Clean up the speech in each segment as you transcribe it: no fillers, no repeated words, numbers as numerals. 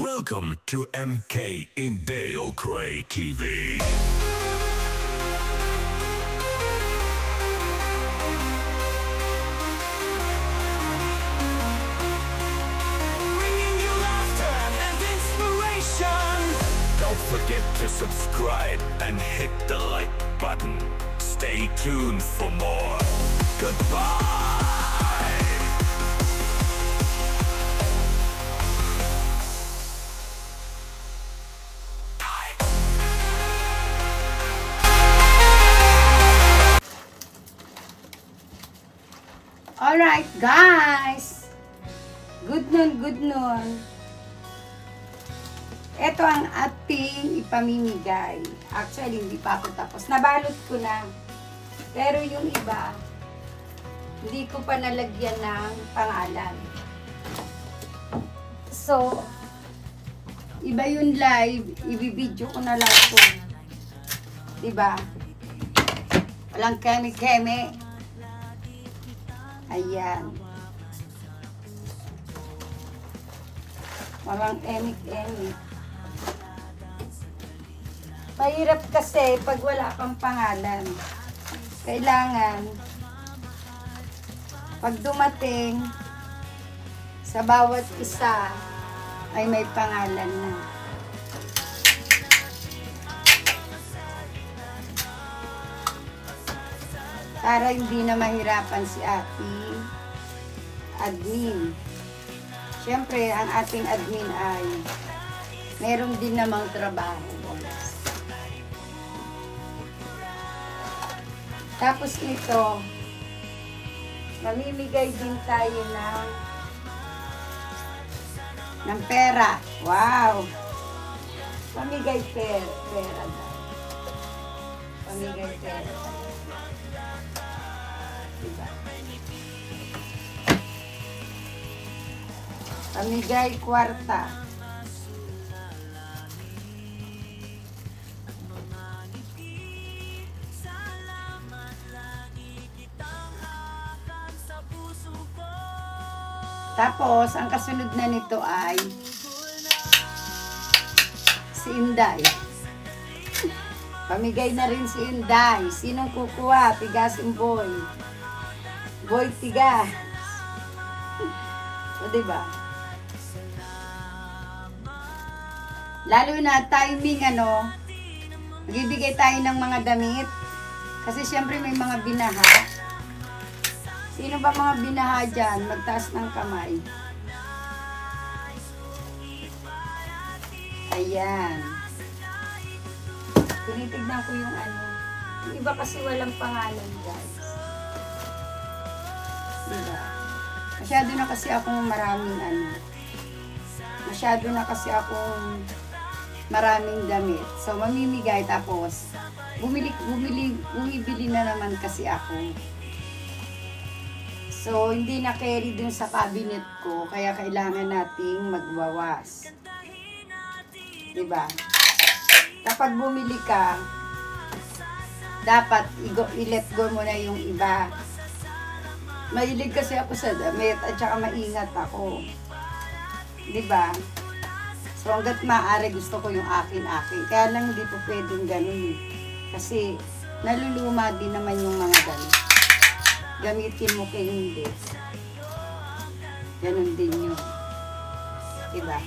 Welcome to MK Indale Cray TV. Bringing you laughter and inspiration. Don't forget to subscribe and hit the like button. Stay tuned for more. Goodbye. Alright guys, good noon. Ito ang ating ipamimigay. Actually, hindi pa ako tapos. Nabalot ko na. Pero yung iba, hindi ko pa nalagyan ng pangalan. So, iba yung live, ibibidyo ko na lang ito. Diba? Walang keme-keme. Ayan. Walang emik-emik. Mahirap kasi pag wala kang pangalan. Kailangan pag dumating sa bawat isa ay may pangalan na. Para hindi na mahirapan si ating admin. Siyempre, ang ating admin ay meron din namang trabaho. Tapos ito, mamimigay din tayo ng pera. Wow! Pamigay pera. Pamigay pera. Diba? Pamigay kwarta. Tapos, ang kasunod na nito ay si Inday. Pamigay na rin si Inday. Sinong kukuha? Tigasin boy. Boy tigas. O, diba? Lalo na timing, magbibigay tayo ng mga damit. Kasi syempre may mga binaha. Sino ba mga binaha dyan? Magtaas ng kamay. Ayan. Tinitignan ko yung Yung iba kasi walang pangalan, guys. Diba? Masyado na kasi akong maraming damit. So, mamimigay tapos bumibili na naman kasi ako. So, hindi na carry dun sa cabinet ko, kaya kailangan nating magbawas. Diba? Kapag bumili ka, dapat i-let go mo na yung iba. Mahilig kasi ako sa damit at saka maingat ako. Diba? So, hanggat maaari gusto ko yung akin-akin. Kaya lang hindi po pwedeng ganun. Kasi, naluluma din naman yung mga damit. Gamitin mo kayo hindi. Ganun din yun. Diba?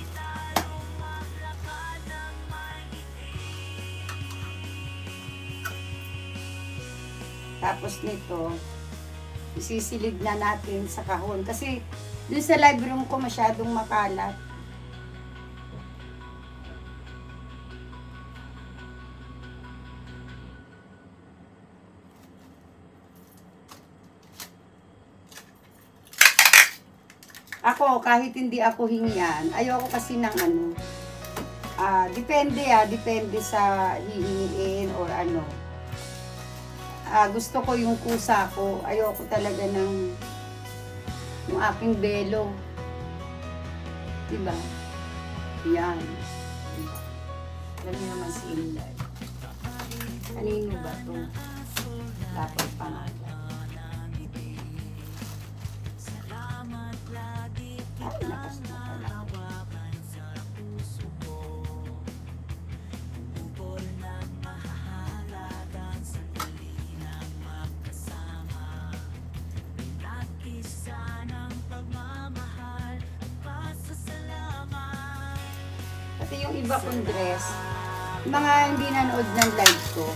Tapos nito, isisilid na natin sa kahon. Kasi, dun sa live room ko masyadong makalat. Ako, kahit hindi ako hingyan, ayoko kasi ng depende sa hihingiin or gusto ko yung kusa ko, ayoko talaga ng yung aking belo. Diba? Yan. Alam niyo naman si Inday. Kanino ba ito? Dapat pangalan. Ay, lakas na pala. Pati yung iba kong dress, mga hindi nanood ng live ko,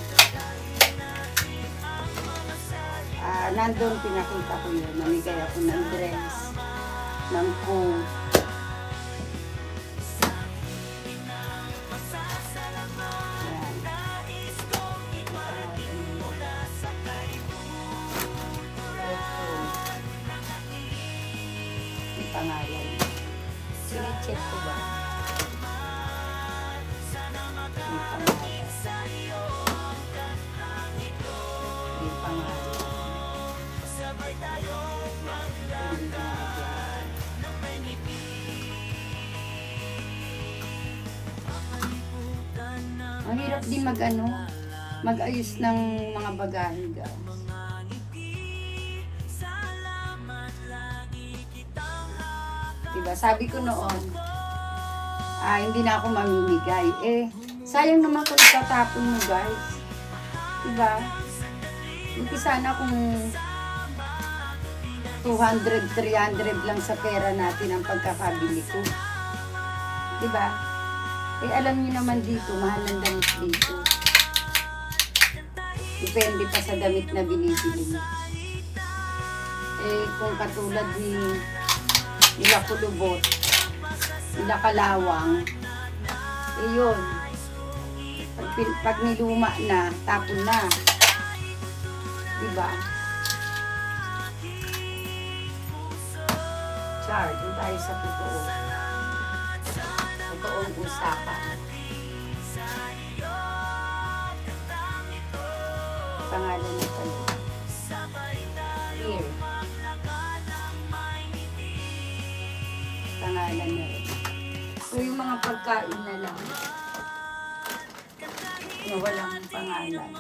nandun pinakita ko yun. Namigay ako ng dress, ng coat. Pangalan. Sine-check ko ba? May pangalan. May pangalan. Ang hirap din mag-ayos ng mga bagahe, guys. Diba? Sabi ko noon, hindi na ako mamimigay. Sayang naman kung itatapon mo, guys. Diba? Hindi sana kung 200, 300 lang sa pera natin ang pagkakabili ko. Diba? Alam niyo naman dito, mahal ng damit dito. Depende pa sa damit na binibili mo. Kung katulad ni nila Kulubot, nila Kalawang, yun. Pag niluma na, tapon na. Diba? Char, doon tayo sa totoo. Totoong usapan. Pangalan niya pala. Here. Pangalan na rin. So, yung mga pagkain na lang na walang pangalan.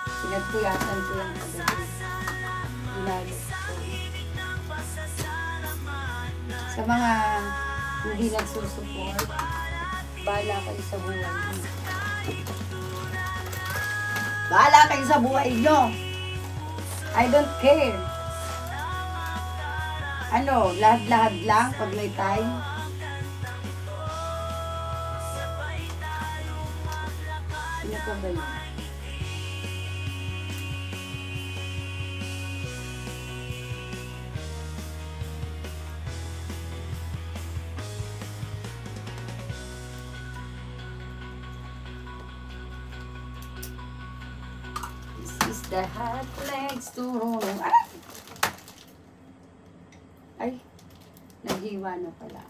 Pinagpuyatan ko yung kagabi. Inalit ko. Sa mga hindi nagsusupport, bahala kayo sa buhay nyo. Bahala kayo sa buhay nyo. I don't care. Lahad-lahad lang pag may time. Sino ko ba yun? This is the hot legs to run. Ay, naghiwa na pala.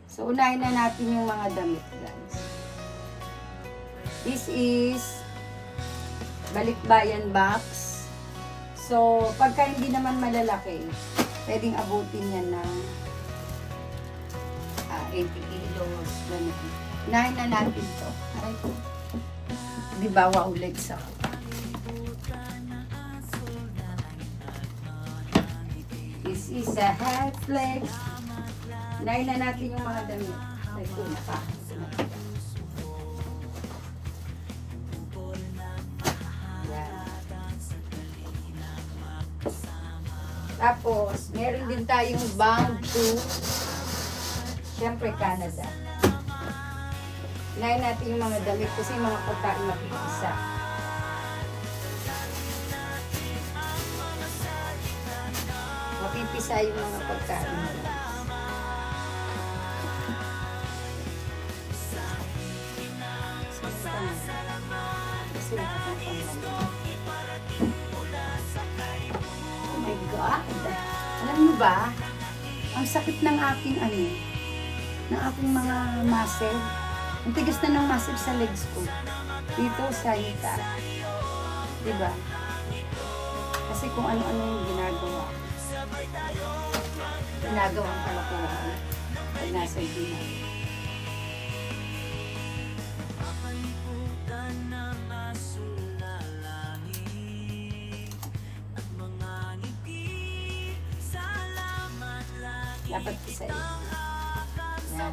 So, unahin na natin yung mga damit, guys. This is balikbayan box. So, pagka hindi naman malalaki, pwedeng abutin yan ng 80 kilos. Unahin na natin to. Ay, di ba, wow, legs ako. This is a hot flex. Unahin na natin yung mga damit. Ito na pa. Tapos, meron din tayong bound to, syempre, Canada. Unahin natin yung mga damit kasi yung mga pagkain makikisa. Makipisa yung mga pagkain. Oh my God! Alam niyo ba? Ang sakit ng aking ng aking mga muscle. Ang tigas na ng muscle sa legs ko. Dito sa hita. Diba? Kasi kung ano-ano yung ginagawa. Ginagawang kalokohan. Pag nasa ginagawa. Dapat ko sa iyo. Yan.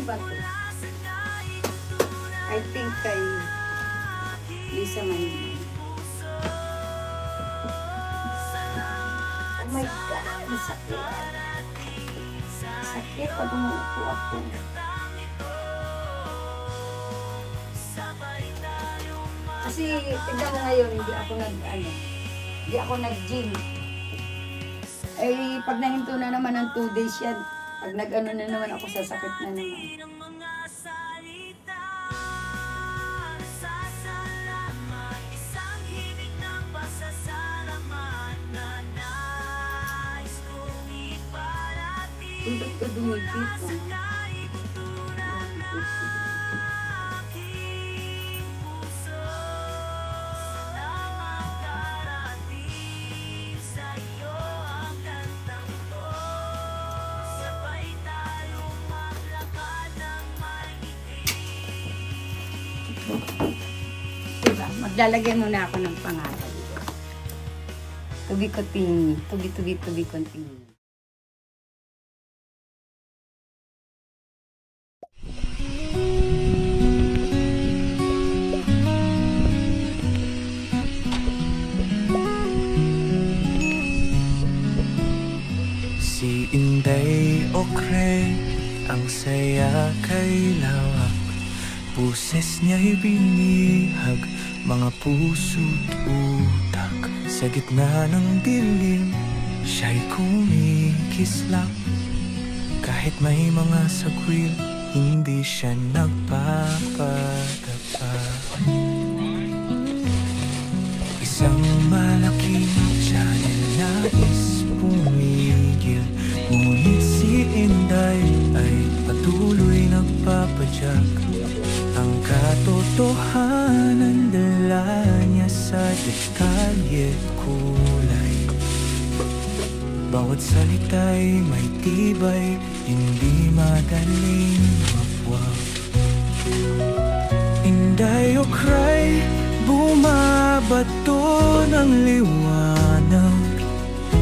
ba to? I think kay Lisa Manila. Oh my God, masakit. Sakit pag umuupo ako. Kasi tignan mo ngayon, hindi ako nag-gym. Eh, pag nahinto na naman ng 2 days yan, pag nag-ano na naman ako, sasakit na naman. Ba't ka dumikit? Diba? Maglalagay muna ako ng pangalan. To be continued. To be continued. Si Inday Okre, ang saya kay lawak. Puses niya'y binihag, mga puso't utak. Sa gitna ng dilim, siya'y kumikislap. Kahit may mga sagwil, hindi siya nagpapadapa. Isang malaking channel nais pumigil, ngunit si Inday ay patuloy nagpapadyak. Ang katotohanan dala niya sa detalye kulay. Bawat salita'y may tibay, hindi madaling mapwag. Inday Okre, bumabato ng liwanag.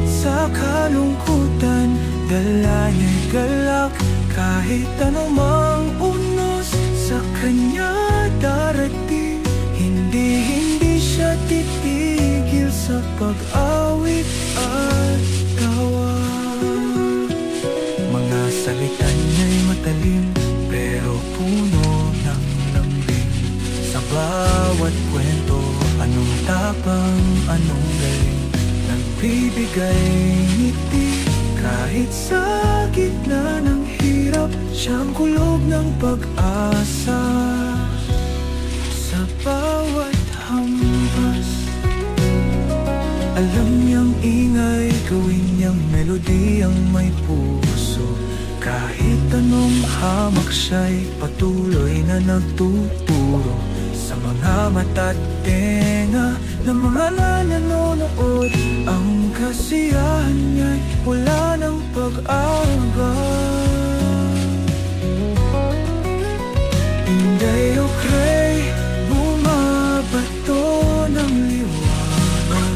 Sa kalungkutan, dala niya'y galak. Kahit anumang unos sa kanya darating, hindi siya titigil sa pag-awit at tawa. Mga salita niya'y matalim, pero puno ng lambing. Sa bawat kwento, anong tapang, anong galing, nagbibigay ngiti. Kahit sa gitna ng hirap, siyang kulog ng pag-asa. Sa bawat hampas, alam niyang ingay, gawin niyang melodiyang may puso. Kahit anong hamak, siya'y patuloy na nagtuturo. Sa mga mata't tenga ng mga nanonood, ang kasiyahan niya'y wala ng pag-aba. Inday Okre, bumabato ng liwanag.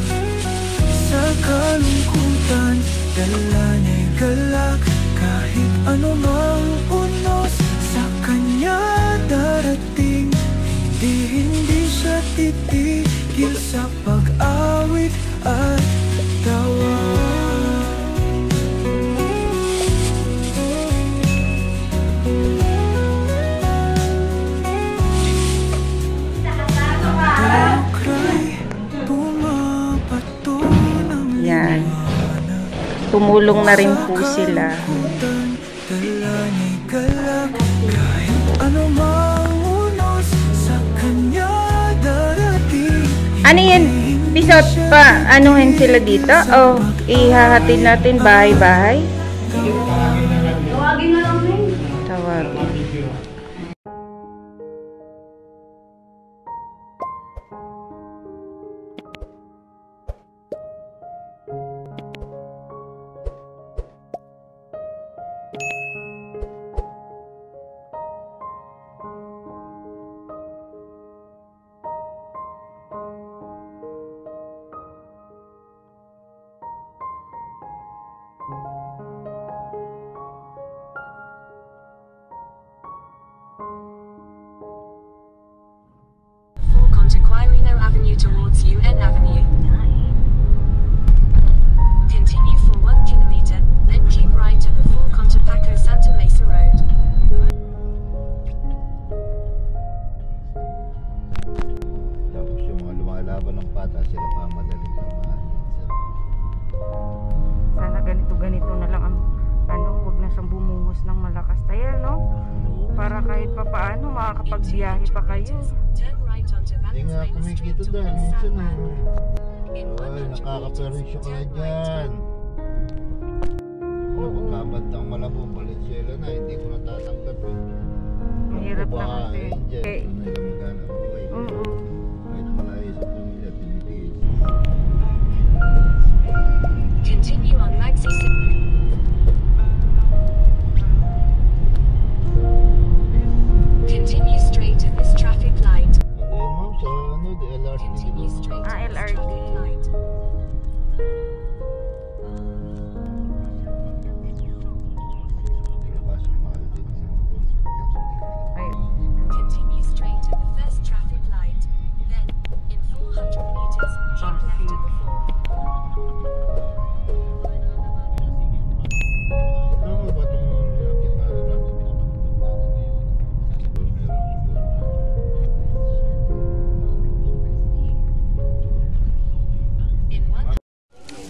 Sa kalungkutan, dala niya'y galak. Kahit anumang unos sa kanya darating, hindi siya titigil sa pag-awit at tawa. Yan. Tumulong na rin po sila. Ano yan? Pisot pa, anuhin sila dito? O ihahatid natin bahay-bahay? Tawagin na lang rin. Tawagin. towards UN Avenue. Continue for 1 kilometer, then keep right to before Cotapaco Santa Mesa Road. Tapos yung mga lumalaban ng pata, sila pa madaling tamaan. Sana ganito na lang ang wag na siyang bumuhos ng malakas tayo, no? Para kahit pa paano makakapagbiyahe pa kayo. Turn right onto Hindi nga Valenzuela kumikita Street dahil towards minsan San eh. In Ay, 100 nakakaperisyo ka na turn right dyan. Pagkabantang Malabong, Valenzuela na, hindi ko natatanggapin. Mahirap na kasi. Okay. Doon nila maghanap buhay. Oo. Kahit malayo sa pamilya, tinitiis. Continue on Magsi. Continue straight at this traffic light. Ano yun ma'am? Sa ano, the LRT Continue dito? straight at this LRT. traffic light. Kaso mahal din yung mga Ay, Continue straight at the first traffic light. Then, in 400 meters, keep left at the fourth. Tama ba itong nakit na lang? In one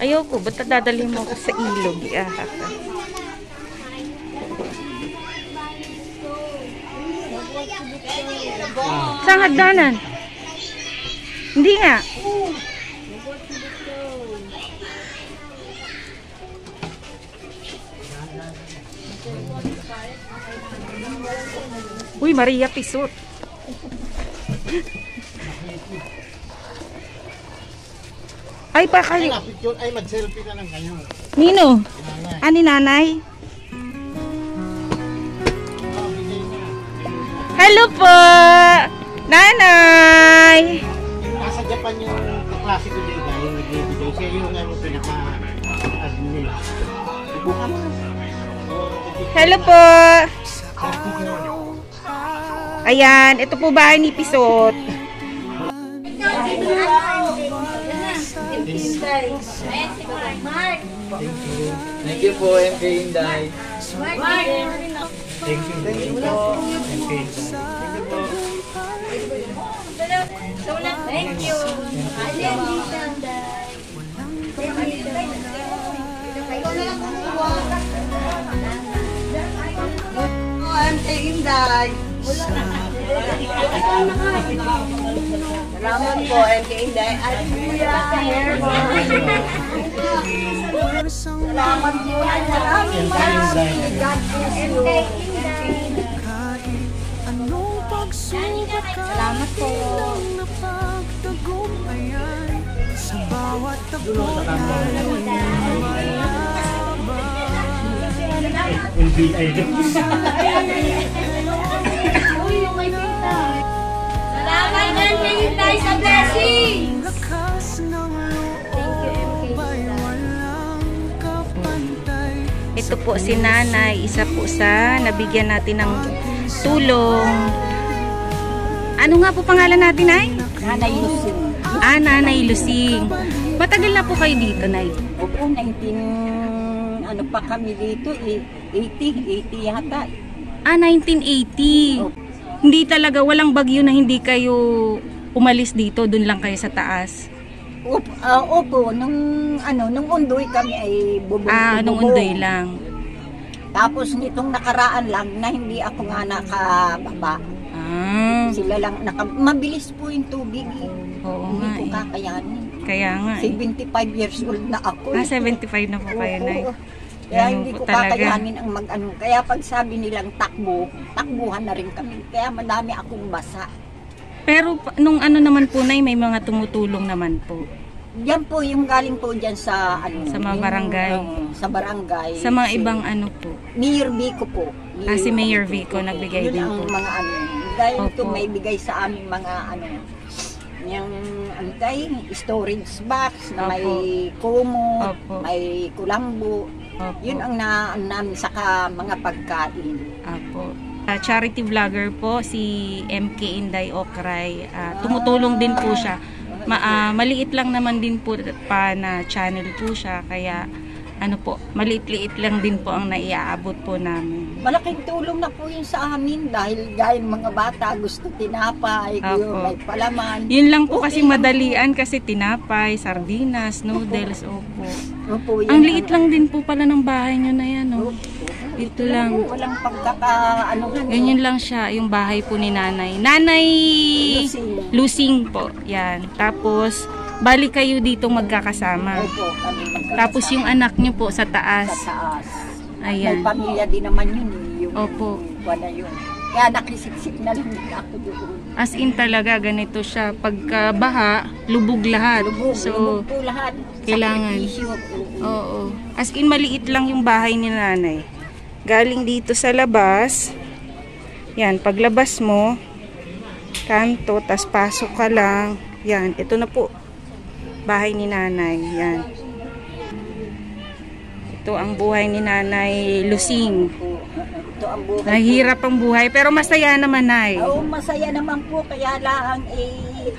ayoko, ba't dadalhin mo ko sa ilog? Saan hagdanan? Hindi nga. Uy, Maria Pisot. Ay, pa kayo. Picture ay mag-selfie na lang kayo. Nino? Ani nanay? Hello po! Nanay! Nasa Japan yung kaklase ko din ba, yung nagbibigay siya yung ano pinaka-admin. Buka mo. Hello po! Ayan, ito po bahay ni Pisot. Thank you po, MK Inday. Thank you. Thank you po. Okay. Thank you. I'm taking that. Salamat po, MK Inday. At kuya, hair mo. Salamat po. Maraming maraming. God bless you. Salamat po. Salamat din kay Inday sa blessing. Ito po si nanay, isa po sa nabigyan natin ng tulong. Ano nga po pangalan natin, Nay? Nanay Lusing. Nanay Lusing. Matagal na po kayo dito, Nay? Opo, 19, ano pa kami dito, 80 yata. 1980. Hindi talaga, walang bagyo na hindi kayo umalis dito, dun lang kayo sa taas. Opo, nung undoy kami ay bubong. Nung undoy lang. Tapos nitong nakaraan lang na hindi ako nga nakababa. Sila lang, mabilis po yung tubig eh. Oo Hindi nga ko eh. kakayanin. Kaya nga eh. 75 years old na ako. 75 na po kayo, Nay. Oo. Kaya Ganun hindi po ko talaga. kakayanin ang mag-ano. Kaya pag sabi nilang takbuhan na rin kami. Kaya madami akong basa. Pero nung ano naman po, Nay, may mga tumutulong naman po. Yan po yung galing po dyan sa Sa mga barangay. Sa barangay. Sa mga ibang ano po. Mayor Vico po. Si Mayor Vico nagbigay Yun din ang po. mga ano. Dahil Opo. ito may bigay sa aming mga ano. Yung storage box na may kumot, Opo. may kulambo. Opo. Yun ang namin saka mga pagkain. Apo. Charity vlogger po si MK Inday Okray. Tumutulong din po siya maliit lang naman din po pa na channel po siya, kaya ano po, maliit-liit lang din po ang naiaabot po namin. Malaking tulong na po yun sa amin dahil gaya ng mga bata gusto tinapay, Opo. may palaman. Yun lang po kasi Okay. madalian kasi tinapay, sardinas, noodles, opo. Opo, Ang liit lang din po pala ng bahay nyo na yan, oh. Ito lang. Walang ano Ganyan lang siya, yung bahay po ni nanay. Nanay Lusing po, yan. Tapos, balik kayo dito magkakasama. Opo, kami magkakasama Tapos yung anak nyo po sa taas. sa taas. May Ayan. pamilya din naman yun eh, yung Opo. buwan na yun. Kaya nakisiksik na lang din ako doon. As in talaga, ganito siya. Pagka baha, lubog lahat. Lubog So, po lahat. kailangan. Sakripisyo. oo. As in, maliit lang yung bahay ni nanay. Galing dito sa labas. Yan, paglabas mo, kanto, tas pasok ka lang. Yan, ito na po. Bahay ni nanay. Yan. Ito ang buhay ni nanay Lusing. Ito ang buhay. Nahirap ang buhay, pero masaya naman, nay. Oo, masaya naman po. Kaya lang,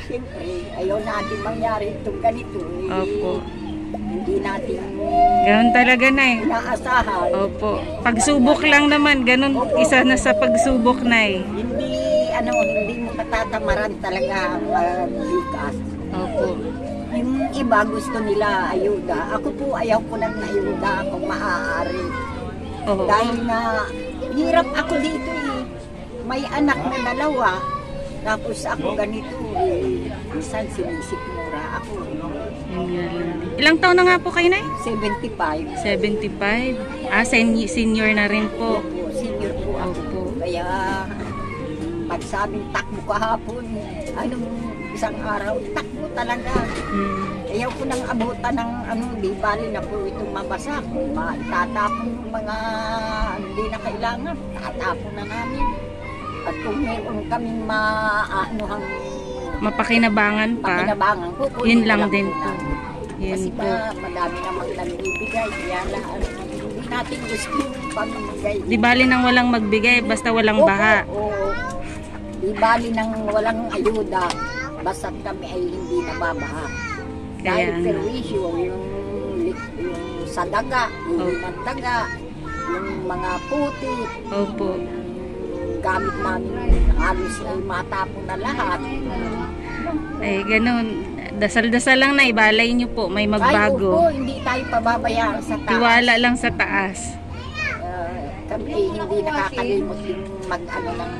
siyempre, ayaw natin mangyari itong ganito. Opo. Hindi natin Ganun talaga, nay. inaasahan. Opo. Pagsubok lang naman, ganun. Isa na sa pagsubok, nay. Hindi mo katatamaran talaga ang bigas. Opo. Yung iba gusto nila ayuda. Ako po ayaw ko ng ayuda kung maaari. Oo. Dahil na hirap ako dito eh. May anak na 2. Tapos ako ganito eh. Minsan sinisikmura ako. Ilang taon na nga po kayo, nay? 75. 75. Senior na rin po. Opo, senior po ako. Opo. Kaya pag sabing takbo kahapon, isang araw, takbo talaga. Ayaw ko nang abutan ng di bali na po itong mabasa. Kung itatapon yung mga hindi na kailangan, tatapon na namin. At kung meron kaming Mapakinabangan pa. pakinabangan ko, Yun lang din po. namin. Yun Kasi po. madami namang nagbibigay. Kaya lang, hindi natin gusto yung pamamigay. Di bali nang walang magbigay, basta walang baha. Oo. Di bali nang walang ayuda, basta't kami ay hindi nababaha. Dahil Kaya- perwisyo, yung sa daga, yung limang daga, yung mga puti, Opo. gamit namin halos ay matapon na lahat. Ay, ganun. Dasal-dasal lang, nay. Balay nyo po, may Ay, magbago. opo, hindi tayo pababayaan sa taas. Tiwala lang sa taas. Kami ay hindi nakakalimot yung ng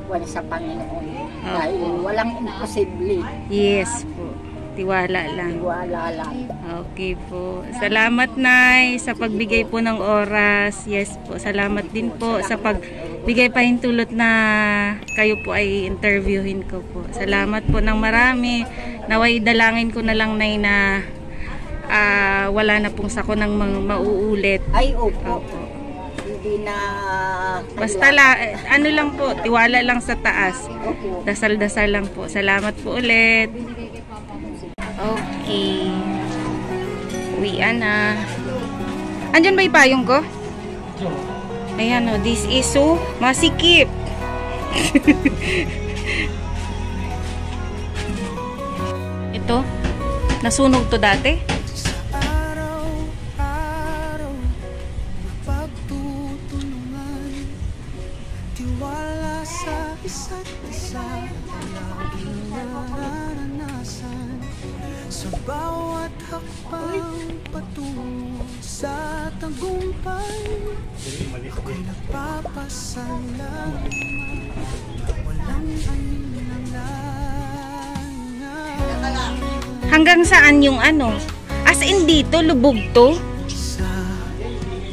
wala sa Panginoon. Dahil walang imposible. Yes po. Tiwala lang. Wala lang. Okay po. Salamat, nay, sa pagbigay po ng oras. Yes po. Salamat din po sa pagbigay pahintulot na kayo po ay interviewin ko po. Salamat po ng marami. Naway dalangin ko na lang, nay, na wala na pong sako ng mauulit. Ay, opo. Opo. Hindi na... Basta ano lang po, tiwala lang sa taas. Opo. Dasal-dasal lang po. Salamat po ulit. Okay. Uwian na. Andyan ba yung payong ko? Ayan o, this is so masikip. Ito, nasunog to dati. Tiwala sa isa't isa, laging naranasan sa bawat hakbang patungo sa tagumpay. Ako'y nagpapasalamat, walang alinlangan. Hanggang saan yung ano? As in dito, lubog to? Sa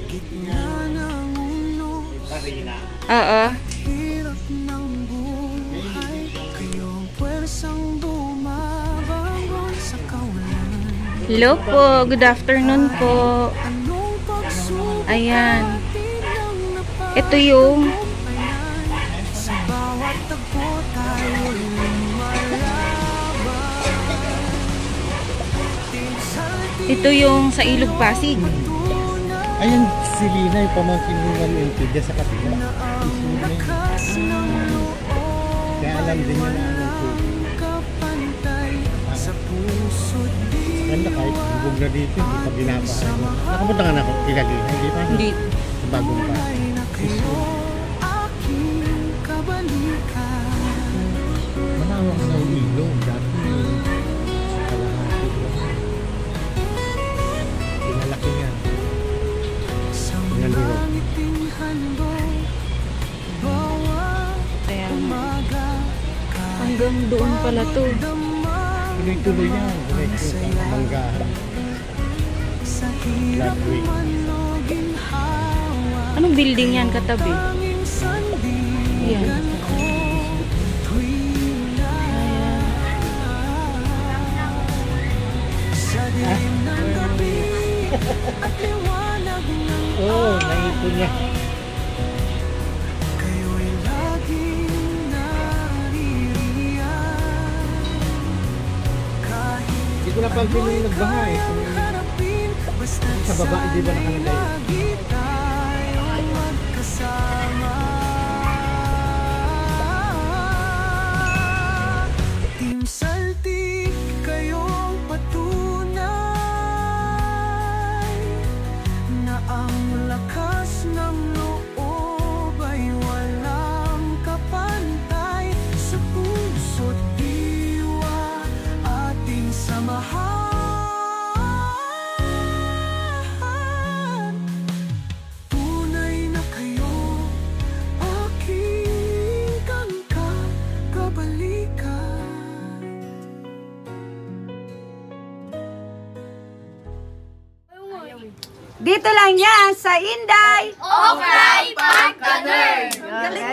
gitna ng unos, Oo. hirap ng buhay, kayong pwersang bumabangon sa kawalan. Hello po, good afternoon po. Anong pagsubok Ayan. ang Ito yung napanayan, sa bawat tagpo tayo'y lumalaban. ito yung sa Ilog Pasig. Ayun, si Lina, yung pamangkin mo ng LPG sa kapila. Lakas ng loob Kaya alam din yun na ano po. kapantay sa Maganda kahit bubog na dito, hindi pa binabahan. Nakapunta ka na ako, Kilalina, hindi pa? Hindi. Sa bagong pa. Malawak na ang ilog. Dati kalahati lang. Pinalaki yan. Pinalurog. Kaya hanggang doon pala to. Tuloy-tuloy yan. Diretso sa Manggahan. Flatway. Anong building yan katabi? Yan. Oo, naipon niya. Hindi ko napansin yung nagbaha eh. Sa baba, hindi ba nakalagay? Team Saltik, kayong patunay na ang lakas ng loob ay walang kapantay. Sa puso't diwa ating samahan. Tunay na kayo, aking kabalikan. Dito lang yan sa Inday. Okay, Park the Nerd! Galing.